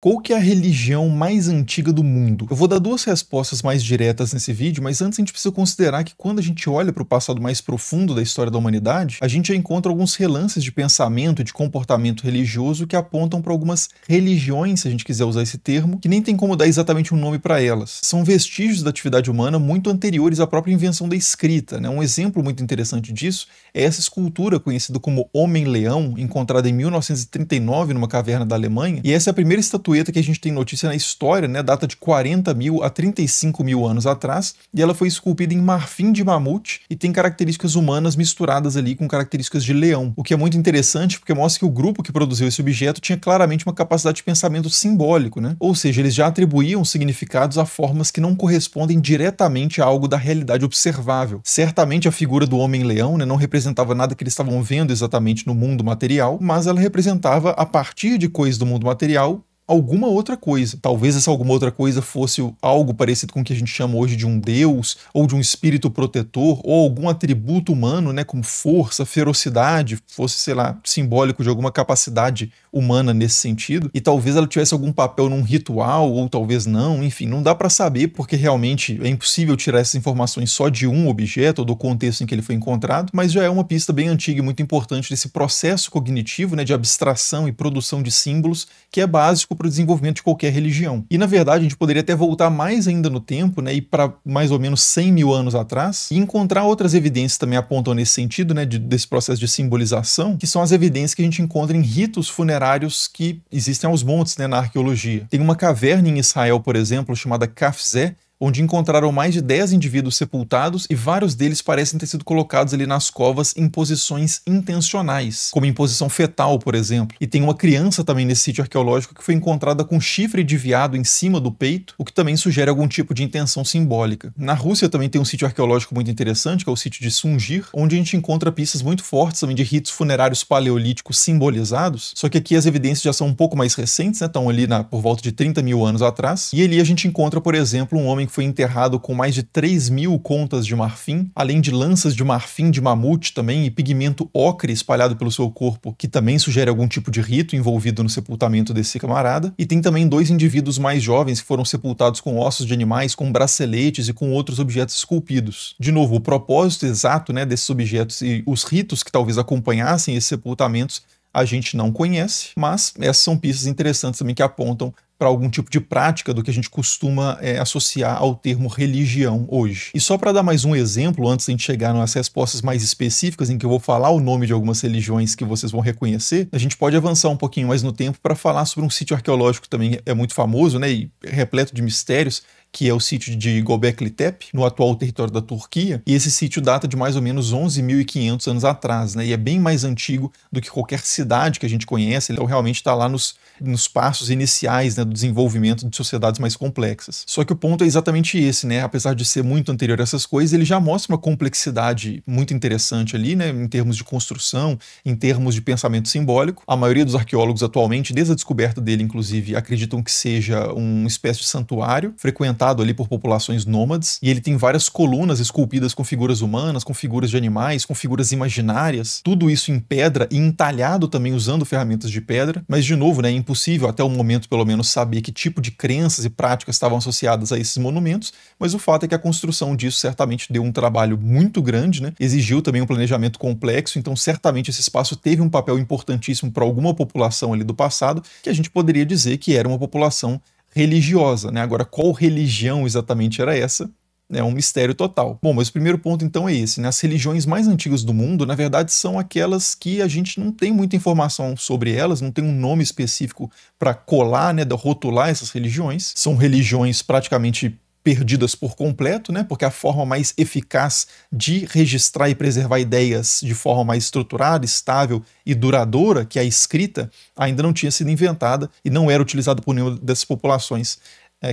Qual que é a religião mais antiga do mundo? Eu vou dar duas respostas mais diretas nesse vídeo, mas antes a gente precisa considerar que quando a gente olha para o passado mais profundo da história da humanidade, a gente já encontra alguns relances de pensamento e de comportamento religioso que apontam para algumas religiões, se a gente quiser usar esse termo, que nem tem como dar exatamente um nome para elas. São vestígios da atividade humana muito anteriores à própria invenção da escrita, né? Um exemplo muito interessante disso é essa escultura conhecida como Homem-Leão, encontrada em 1939 numa caverna da Alemanha, e essa é a primeira estatueta que a gente tem notícia na história, né, data de 40 mil a 35 mil anos atrás, e ela foi esculpida em marfim de mamute e tem características humanas misturadas ali com características de leão, o que é muito interessante porque mostra que o grupo que produziu esse objeto tinha claramente uma capacidade de pensamento simbólico, né? Ou seja, eles já atribuíam significados a formas que não correspondem diretamente a algo da realidade observável. Certamente a figura do Homem-Leão, né, não representava nada que eles estavam vendo exatamente no mundo material, mas ela representava, a partir de coisas do mundo material, alguma outra coisa. Talvez essa alguma outra coisa fosse algo parecido com o que a gente chama hoje de um deus, ou de um espírito protetor, ou algum atributo humano, né, como força, ferocidade, fosse, sei lá, simbólico de alguma capacidade humana nesse sentido, e talvez ela tivesse algum papel num ritual, ou talvez não, enfim, não dá para saber, porque realmente é impossível tirar essas informações só de um objeto, ou do contexto em que ele foi encontrado, mas já é uma pista bem antiga e muito importante desse processo cognitivo, né, de abstração e produção de símbolos, que é básico para o desenvolvimento de qualquer religião. E na verdade a gente poderia até voltar mais ainda no tempo, né, e para mais ou menos 100 mil anos atrás, e encontrar outras evidências que também apontam nesse sentido, né, desse processo de simbolização, que são as evidências que a gente encontra em ritos funerários que existem aos montes, né, na arqueologia. Tem uma caverna em Israel, por exemplo, chamada Kafzé, onde encontraram mais de 10 indivíduos sepultados e vários deles parecem ter sido colocados ali nas covas em posições intencionais, como em posição fetal, por exemplo. E tem uma criança também nesse sítio arqueológico que foi encontrada com chifre de veado em cima do peito, o que também sugere algum tipo de intenção simbólica. Na Rússia também tem um sítio arqueológico muito interessante, que é o sítio de Sungir, onde a gente encontra pistas muito fortes também de ritos funerários paleolíticos simbolizados, só que aqui as evidências já são um pouco mais recentes, né? Estão ali por volta de 30 mil anos atrás, e ali a gente encontra, por exemplo, um homem que foi enterrado com mais de 3 mil contas de marfim, além de lanças de marfim de mamute também e pigmento ocre espalhado pelo seu corpo, que também sugere algum tipo de rito envolvido no sepultamento desse camarada. E tem também 2 indivíduos mais jovens que foram sepultados com ossos de animais, com braceletes e com outros objetos esculpidos. De novo, o propósito exato, né, desses objetos e os ritos que talvez acompanhassem esses sepultamentos a gente não conhece, mas essas são pistas interessantes também que apontam para algum tipo de prática do que a gente costuma associar ao termo religião hoje. E só para dar mais um exemplo, antes de a gente chegar nas respostas mais específicas, em que eu vou falar o nome de algumas religiões que vocês vão reconhecer, a gente pode avançar um pouquinho mais no tempo para falar sobre um sítio arqueológico que também é muito famoso, né, e repleto de mistérios, que é o sítio de Göbekli Tepe, no atual território da Turquia, e esse sítio data de mais ou menos 11.500 anos atrás, né, e é bem mais antigo do que qualquer cidade que a gente conhece, então realmente está lá nos passos iniciais, né, do desenvolvimento de sociedades mais complexas. Só que o ponto é exatamente esse, né, apesar de ser muito anterior a essas coisas, ele já mostra uma complexidade muito interessante ali, né, em termos de construção, em termos de pensamento simbólico. A maioria dos arqueólogos atualmente, desde a descoberta dele, inclusive, acreditam que seja uma espécie de santuário, frequentado ali por populações nômades, e ele tem várias colunas esculpidas com figuras humanas, com figuras de animais, com figuras imaginárias, tudo isso em pedra e entalhado também usando ferramentas de pedra, mas de novo, né, é impossível até o momento pelo menos saber que tipo de crenças e práticas estavam associadas a esses monumentos, mas o fato é que a construção disso certamente deu um trabalho muito grande, né, exigiu também um planejamento complexo, então certamente esse espaço teve um papel importantíssimo para alguma população ali do passado, que a gente poderia dizer que era uma população religiosa, né? Agora, qual religião exatamente era essa? É um mistério total. Bom, mas o primeiro ponto então é esse, né? As religiões mais antigas do mundo, na verdade, são aquelas que a gente não tem muita informação sobre elas, não tem um nome específico para colar, né, rotular essas religiões. São religiões praticamente perdidas por completo, né? Porque a forma mais eficaz de registrar e preservar ideias de forma mais estruturada, estável e duradoura, que é a escrita, ainda não tinha sido inventada e não era utilizada por nenhuma dessas populações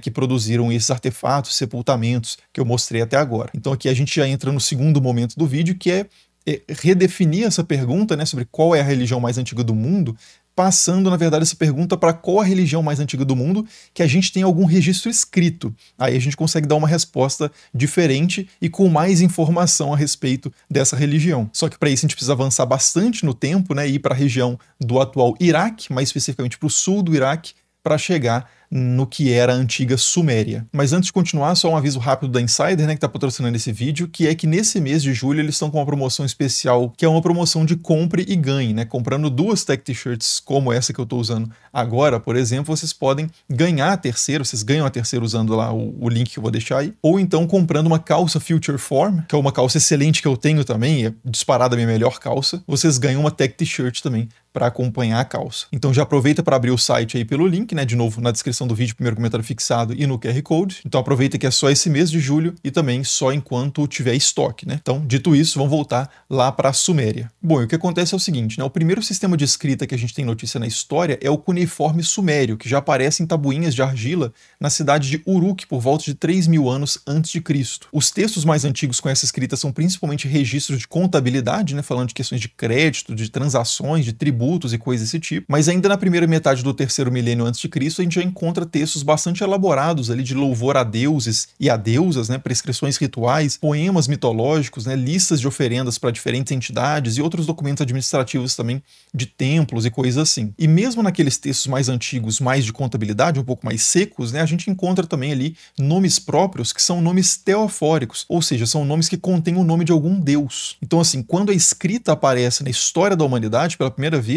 que produziram esses artefatos, sepultamentos que eu mostrei até agora. Então aqui a gente já entra no segundo momento do vídeo, que é redefinir essa pergunta, né, sobre qual é a religião mais antiga do mundo, passando, na verdade, essa pergunta para qual a religião mais antiga do mundo que a gente tem algum registro escrito. Aí a gente consegue dar uma resposta diferente e com mais informação a respeito dessa religião. Só que para isso a gente precisa avançar bastante no tempo, né, e ir para a região do atual Iraque, mais especificamente para o sul do Iraque, para chegar no que era a antiga Suméria. Mas antes de continuar, só um aviso rápido da Insider, né, que está patrocinando esse vídeo, que é que nesse mês de julho eles estão com uma promoção especial, que é uma promoção de compre e ganhe, né? Comprando 2 tech t-shirts como essa que eu estou usando agora, por exemplo, vocês podem ganhar a terceira, vocês ganham a terceira usando lá o link que eu vou deixar aí, ou então comprando uma calça Future Form, que é uma calça excelente que eu tenho também, é disparada a minha melhor calça, vocês ganham uma tech t-shirt também para acompanhar a calça. Então já aproveita para abrir o site aí pelo link, né? De novo, na descrição do vídeo, primeiro comentário fixado e no QR Code. Então aproveita que é só esse mês de julho e também só enquanto tiver estoque, né? Então, dito isso, vamos voltar lá para a Suméria. Bom, e o que acontece é o seguinte, né? O primeiro sistema de escrita que a gente tem notícia na história é o cuneiforme sumério, que já aparece em tabuinhas de argila na cidade de Uruk por volta de 3.000 anos antes de Cristo. Os textos mais antigos com essa escrita são principalmente registros de contabilidade, né? Falando de questões de crédito, de transações, de tributos e coisas desse tipo, mas ainda na primeira metade do 3º milênio antes de Cristo a gente já encontra textos bastante elaborados ali de louvor a deuses e a deusas, né, prescrições rituais, poemas mitológicos, né, listas de oferendas para diferentes entidades e outros documentos administrativos também de templos e coisas assim. E mesmo naqueles textos mais antigos, mais de contabilidade, um pouco mais secos, né, a gente encontra também ali nomes próprios que são nomes teofóricos, ou seja, são nomes que contêm o nome de algum deus. Então assim, quando a escrita aparece na história da humanidade pela primeira vez,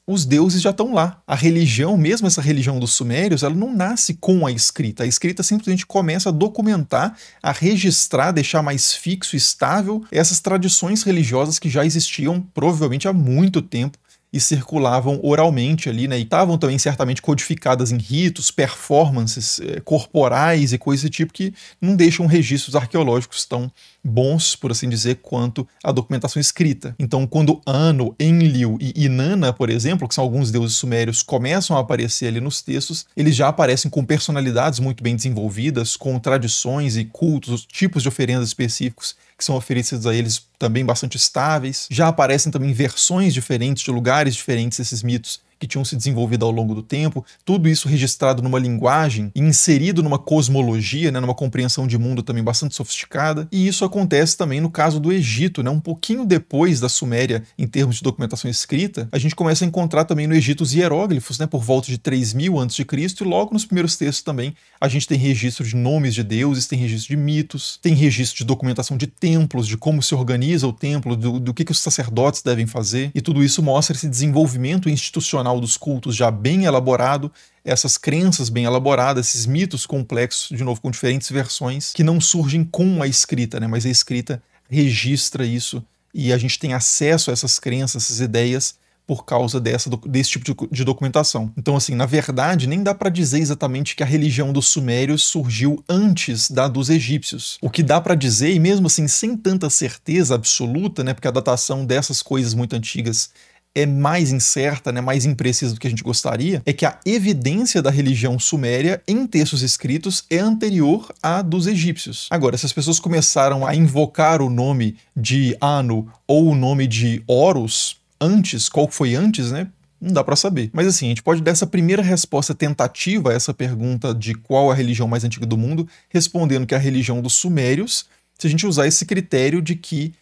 os deuses já estão lá. A religião, mesmo essa religião dos sumérios, ela não nasce com a escrita. A escrita simplesmente começa a documentar, a registrar, deixar mais fixo e estável essas tradições religiosas que já existiam provavelmente há muito tempo e circulavam oralmente ali, né? E estavam também certamente codificadas em ritos, performances corporais e coisas desse tipo que não deixam registros arqueológicos tão bons, por assim dizer, quanto a documentação escrita. Então, quando Anu, Enlil e Inanna, por exemplo, que são alguns deuses sumérios, começam a aparecer ali nos textos, eles já aparecem com personalidades muito bem desenvolvidas, com tradições e cultos, tipos de oferendas específicos que são oferecidos a eles também bastante estáveis. Já aparecem também versões diferentes de lugares diferentes desses mitos que tinham se desenvolvido ao longo do tempo, tudo isso registrado numa linguagem e inserido numa cosmologia, né, numa compreensão de mundo também bastante sofisticada, e isso acontece também no caso do Egito, né, um pouquinho depois da Suméria em termos de documentação escrita, a gente começa a encontrar também no Egito os hieróglifos, né, por volta de 3.000 a.C., e logo nos primeiros textos também a gente tem registro de nomes de deuses, tem registro de mitos, tem registro de documentação de templos, de como se organiza o templo, do que os sacerdotes devem fazer, e tudo isso mostra esse desenvolvimento institucional dos cultos já bem elaborado, essas crenças bem elaboradas, esses mitos complexos, de novo, com diferentes versões, que não surgem com a escrita, né? Mas a escrita registra isso e a gente tem acesso a essas crenças, essas ideias, por causa desse tipo de documentação. Então, assim, na verdade, nem dá para dizer exatamente que a religião dos sumérios surgiu antes da dos egípcios. O que dá para dizer, e mesmo assim sem tanta certeza absoluta, né, porque a datação dessas coisas muito antigas é mais incerta, né, mais imprecisa do que a gente gostaria, é que a evidência da religião suméria em textos escritos é anterior à dos egípcios. Agora, se as pessoas começaram a invocar o nome de Anu ou o nome de Horus antes, qual foi antes, né? Não dá para saber. Mas assim, a gente pode dar essa primeira resposta tentativa a essa pergunta de qual a religião mais antiga do mundo, respondendo que é a religião dos sumérios, se a gente usar esse critério de que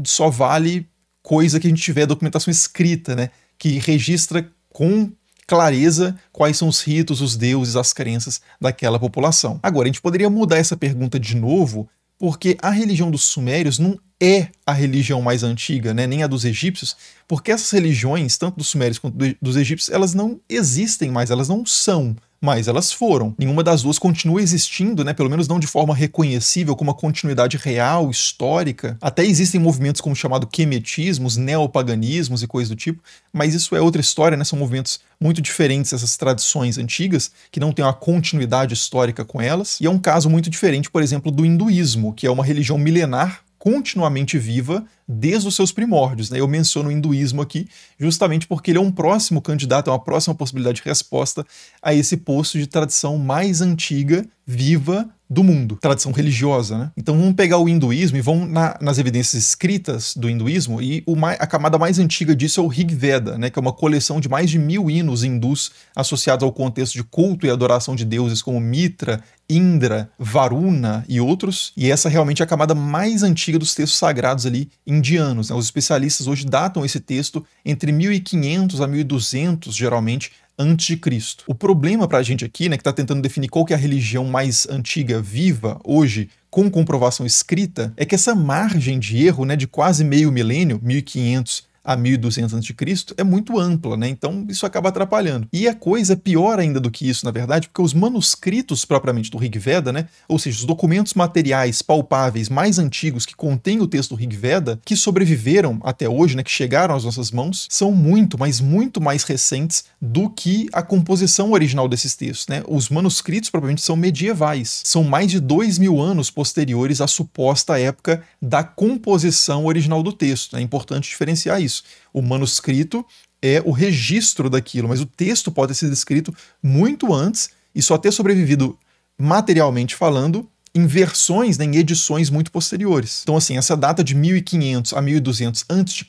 só vale coisa que a gente tiver documentação escrita, né, que registra com clareza quais são os ritos, os deuses, as crenças daquela população. Agora, a gente poderia mudar essa pergunta de novo, porque a religião dos sumérios não é a religião mais antiga, né, nem a dos egípcios, porque essas religiões, tanto dos sumérios quanto dos egípcios, elas não existem mais, elas não são, mas elas foram. Nenhuma das duas continua existindo, né, pelo menos não de forma reconhecível, com uma continuidade real, histórica. Até existem movimentos como o chamado quemetismos, neopaganismos e coisas do tipo, mas isso é outra história, né, são movimentos muito diferentes dessas tradições antigas, que não têm uma continuidade histórica com elas, e é um caso muito diferente, por exemplo, do hinduísmo, que é uma religião milenar, continuamente viva desde os seus primórdios, né? Eu menciono o hinduísmo aqui justamente porque ele é um próximo candidato, é uma próxima possibilidade de resposta a esse posto de tradição mais antiga, viva do mundo, tradição religiosa, né? Então vamos pegar o hinduísmo e vamos nas evidências escritas do hinduísmo, e a camada mais antiga disso é o Rig Veda, né? Que é uma coleção de mais de 1.000 hinos hindus associados ao contexto de culto e adoração de deuses como Mitra, Indra, Varuna e outros, e essa realmente é a camada mais antiga dos textos sagrados ali indianos, né? Os especialistas hoje datam esse texto entre 1500 a 1200, geralmente, antes de Cristo. O problema pra gente aqui, né, que tá tentando definir qual que é a religião mais antiga viva hoje, com comprovação escrita, é que essa margem de erro, né, de quase meio milênio, 1500 a 1200 a.C., é muito ampla, né? Então isso acaba atrapalhando. E a coisa é pior ainda do que isso, na verdade, porque os manuscritos propriamente do Rig Veda, né? Ou seja, os documentos materiais palpáveis mais antigos que contêm o texto do Rig Veda, que sobreviveram até hoje, né? Que chegaram às nossas mãos, são muito, mas muito mais recentes do que a composição original desses textos, né? Os manuscritos propriamente são medievais. São mais de 2000 anos posteriores à suposta época da composição original do texto. É importante diferenciar isso. O manuscrito é o registro daquilo, mas o texto pode ter sido escrito muito antes e só ter sobrevivido materialmente falando em versões, né, em edições muito posteriores. Então, assim, essa data de 1500 a 1200 a.C.,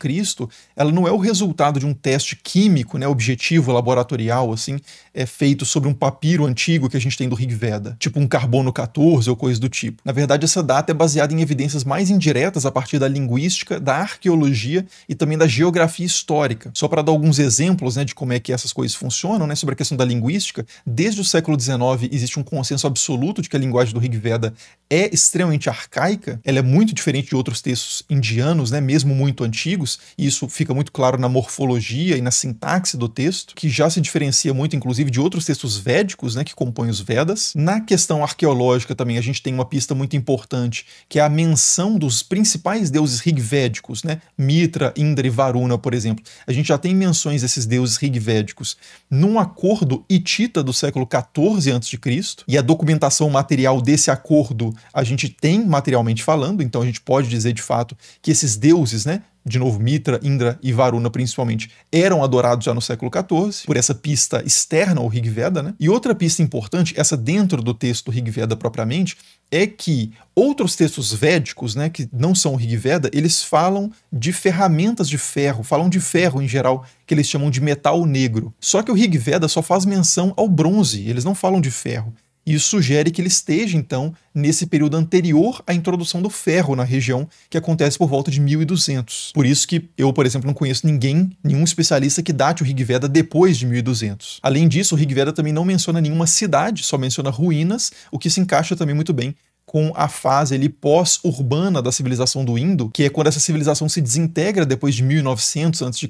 ela não é o resultado de um teste químico, né, objetivo, laboratorial, assim, feito sobre um papiro antigo que a gente tem do Rig Veda, tipo um carbono 14 ou coisa do tipo. Na verdade, essa data é baseada em evidências mais indiretas a partir da linguística, da arqueologia e também da geografia histórica. Só para dar alguns exemplos, né, de como é que essas coisas funcionam, né, sobre a questão da linguística, desde o século XIX existe um consenso absoluto de que a linguagem do Rig Veda é extremamente arcaica, ela é muito diferente de outros textos indianos, né, mesmo muito antigos, e isso fica muito claro na morfologia e na sintaxe do texto, que já se diferencia muito, inclusive, de outros textos védicos, né, que compõem os Vedas. Na questão arqueológica também, a gente tem uma pista muito importante, que é a menção dos principais deuses rigvédicos, né, Mitra, Indra e Varuna, por exemplo. A gente já tem menções desses deuses rigvédicos num acordo hitita do século XIV a.C., e a documentação material desse acordo a gente tem materialmente falando, então a gente pode dizer de fato que esses deuses, né, de novo Mitra, Indra e Varuna principalmente, eram adorados já no século XIV, por essa pista externa ao Rig Veda, né? E outra pista importante, essa dentro do texto do Rig Veda propriamente, é que outros textos védicos, né, que não são o Rig Veda, eles falam de ferramentas de ferro, falam de ferro em geral, que eles chamam de metal negro. Só que o Rig Veda só faz menção ao bronze, eles não falam de ferro. Isso sugere que ele esteja, então, nesse período anterior à introdução do ferro na região, que acontece por volta de 1200. Por isso que eu, por exemplo, não conheço nenhum especialista que date o Rig Veda depois de 1200. Além disso, o Rig Veda também não menciona nenhuma cidade, só menciona ruínas, o que se encaixa também muito bem com a fase ali pós-urbana da civilização do Indo, que é quando essa civilização se desintegra depois de 1900 a.C.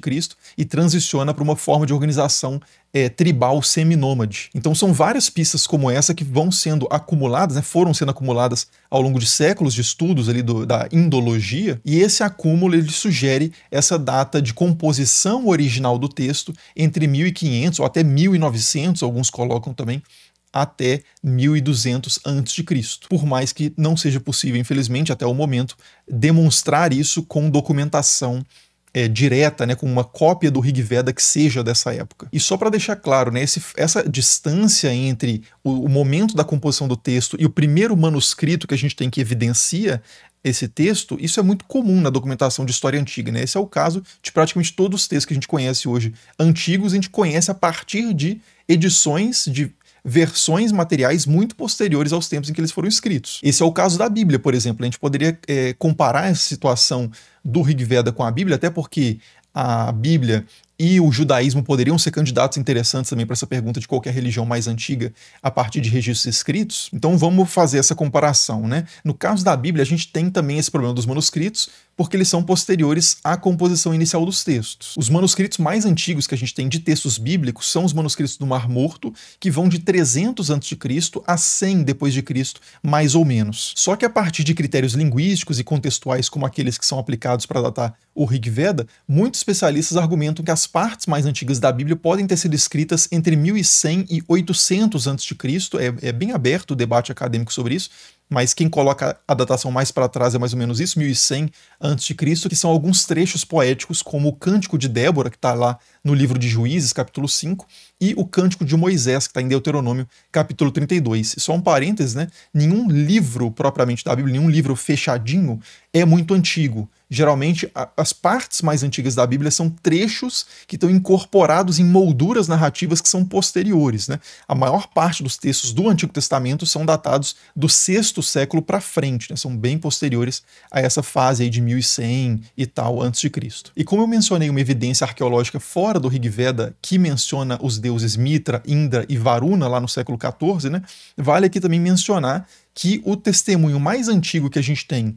e transiciona para uma forma de organização tribal seminômade. Então são várias pistas como essa que vão sendo acumuladas, né, foram sendo acumuladas ao longo de séculos de estudos ali da indologia, e esse acúmulo ele sugere essa data de composição original do texto entre 1500 ou até 1900, alguns colocam também, até 1200 a.C. Por mais que não seja possível, infelizmente, até o momento, demonstrar isso com documentação direta, né, com uma cópia do Rig Veda que seja dessa época. E só para deixar claro, né, essa distância entre o momento da composição do texto e o primeiro manuscrito que a gente tem que evidencia esse texto, isso é muito comum na documentação de história antiga, né? Esse é o caso de praticamente todos os textos que a gente conhece hoje antigos, a gente conhece a partir de edições de versões materiais muito posteriores aos tempos em que eles foram escritos. Esse é o caso da Bíblia, por exemplo. A gente poderia comparar essa situação do Rig Veda com a Bíblia, até porque a Bíblia e o judaísmo poderiam ser candidatos interessantes também para essa pergunta de qual que é a religião mais antiga a partir de registros escritos. Então vamos fazer essa comparação, né? No caso da Bíblia, a gente tem também esse problema dos manuscritos, porque eles são posteriores à composição inicial dos textos. Os manuscritos mais antigos que a gente tem de textos bíblicos são os manuscritos do Mar Morto, que vão de 300 a.C. a 100 depois de Cristo, mais ou menos. Só que a partir de critérios linguísticos e contextuais como aqueles que são aplicados para datar o Rig Veda, muitos especialistas argumentam que as partes mais antigas da Bíblia podem ter sido escritas entre 1100 e 800 a.C. É bem aberto o debate acadêmico sobre isso, mas quem coloca a datação mais para trás é mais ou menos isso, 1100 a.C., que são alguns trechos poéticos, como o Cântico de Débora, que está lá no livro de Juízes, capítulo 5, e o Cântico de Moisés, que está em Deuteronômio, capítulo 32. Só um parênteses, né? Nenhum livro propriamente da Bíblia, nenhum livro fechadinho é muito antigo. Geralmente, as partes mais antigas da Bíblia são trechos que estão incorporados em molduras narrativas que são posteriores, né? A maior parte dos textos do Antigo Testamento são datados do 6º sexto século para frente, né? São bem posteriores a essa fase aí de 1100 e tal antes de Cristo. E como eu mencionei uma evidência arqueológica fora do Rig Veda que menciona os deuses Mitra, Indra e Varuna lá no século XIV, né? Vale aqui também mencionar que o testemunho mais antigo que a gente tem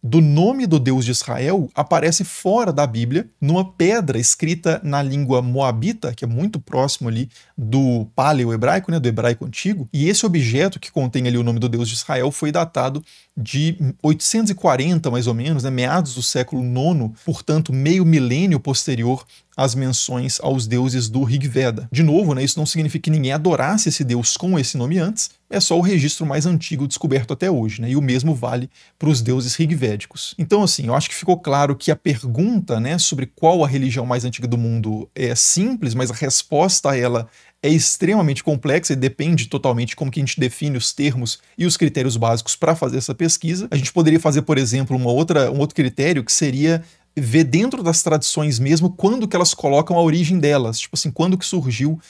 do nome do Deus de Israel aparece fora da Bíblia, numa pedra escrita na língua moabita, que é muito próximo ali do paleo-hebraico, né, do hebraico antigo, e esse objeto que contém ali o nome do Deus de Israel foi datado de 840, mais ou menos, né, meados do século IX, portanto, meio milênio posterior às menções aos deuses do Rig Veda. De novo, né, isso não significa que ninguém adorasse esse deus com esse nome antes, é só o registro mais antigo descoberto até hoje, né, e o mesmo vale para os deuses rigvédicos. Então, assim, eu acho que ficou claro que a pergunta, né, sobre qual a religião mais antiga do mundo é simples, mas a resposta a ela é extremamente complexa e depende totalmente de como que a gente define os termos e os critérios básicos para fazer essa pesquisa. A gente poderia fazer, por exemplo, um outro critério que seria ver dentro das tradições mesmo quando que elas colocam a origem delas, tipo assim, quando que surgiu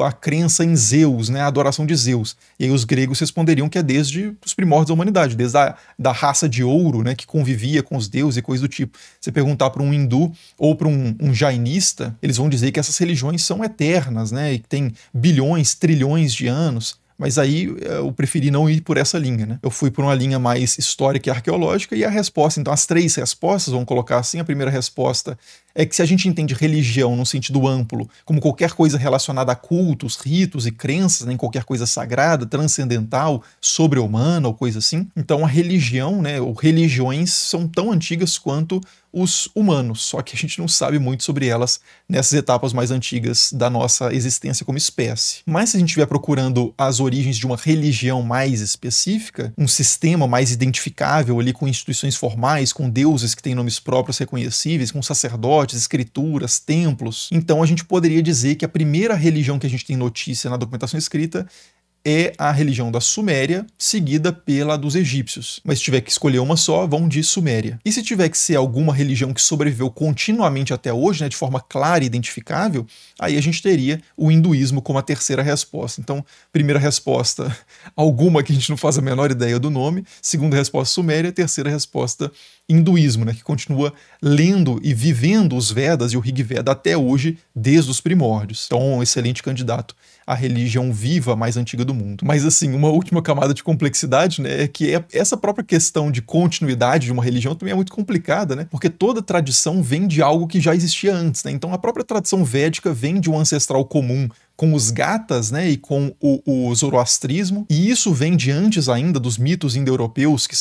a crença em Zeus, né, a adoração de Zeus. E aí os gregos responderiam que é desde os primórdios da humanidade, desde da raça de ouro, né, que convivia com os deuses e coisas do tipo. Você perguntar para um hindu ou para um jainista, eles vão dizer que essas religiões são eternas, né, e que tem bilhões, trilhões de anos. Mas aí eu preferi não ir por essa linha, né? Eu fui por uma linha mais histórica e arqueológica, e a resposta, então as três respostas, vamos colocar assim, a primeira resposta é que se a gente entende religião no sentido amplo, como qualquer coisa relacionada a cultos, ritos e crenças, nem qualquer coisa sagrada, transcendental, sobre-humana ou coisa assim, então a religião, né, ou religiões são tão antigas quanto os humanos, só que a gente não sabe muito sobre elas nessas etapas mais antigas da nossa existência como espécie. Mas se a gente estiver procurando as origens de uma religião mais específica, um sistema mais identificável ali com instituições formais, com deuses que têm nomes próprios reconhecíveis, com sacerdotes, escrituras, templos, então a gente poderia dizer que a primeira religião que a gente tem notícia na documentação escrita é a religião da Suméria, seguida pela dos egípcios. Mas se tiver que escolher uma só, vão de Suméria. E se tiver que ser alguma religião que sobreviveu continuamente até hoje, né, de forma clara e identificável, aí a gente teria o hinduísmo como a terceira resposta. Então, primeira resposta, alguma que a gente não faz a menor ideia do nome. Segunda resposta, Suméria. Terceira resposta, hinduísmo, né, que continua lendo e vivendo os Vedas e o Rig Veda até hoje, desde os primórdios. Então, um excelente candidato à religião viva mais antiga do mundo. Mas assim, uma última camada de complexidade, né, é que essa própria questão de continuidade de uma religião também é muito complicada, né, porque toda tradição vem de algo que já existia antes, né, então a própria tradição védica vem de um ancestral comum com os gatas, né, e com o zoroastrismo, e isso vem de antes ainda dos mitos indo-europeus que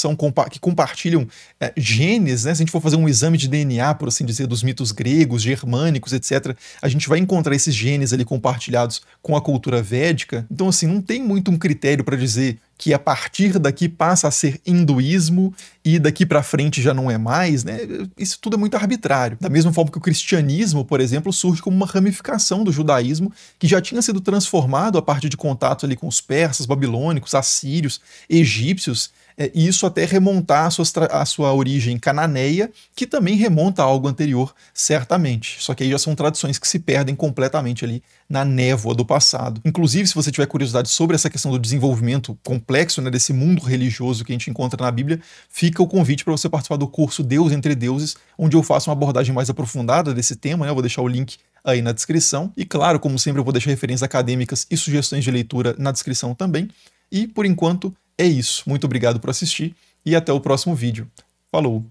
compartilham genes, né, se a gente for fazer um exame de DNA, por assim dizer, dos mitos gregos, germânicos, etc., a gente vai encontrar esses genes ali compartilhados com a cultura védica. Então, assim, não tem muito um critério para dizer que a partir daqui passa a ser hinduísmo e daqui para frente já não é mais, né? Isso tudo é muito arbitrário. Da mesma forma que o cristianismo, por exemplo, surge como uma ramificação do judaísmo que já tinha sido transformado a partir de contatos ali com os persas, babilônicos, assírios, egípcios, e isso até remontar a sua origem cananeia, que também remonta a algo anterior, certamente. Só que aí já são tradições que se perdem completamente ali na névoa do passado. Inclusive, se você tiver curiosidade sobre essa questão do desenvolvimento complexo, né, desse mundo religioso que a gente encontra na Bíblia, fica o convite para você participar do curso Deus entre Deuses, onde eu faço uma abordagem mais aprofundada desse tema, né? Eu vou deixar o link aí na descrição. E claro, como sempre, eu vou deixar referências acadêmicas e sugestões de leitura na descrição também. E, por enquanto, é isso. Muito obrigado por assistir e até o próximo vídeo. Falou!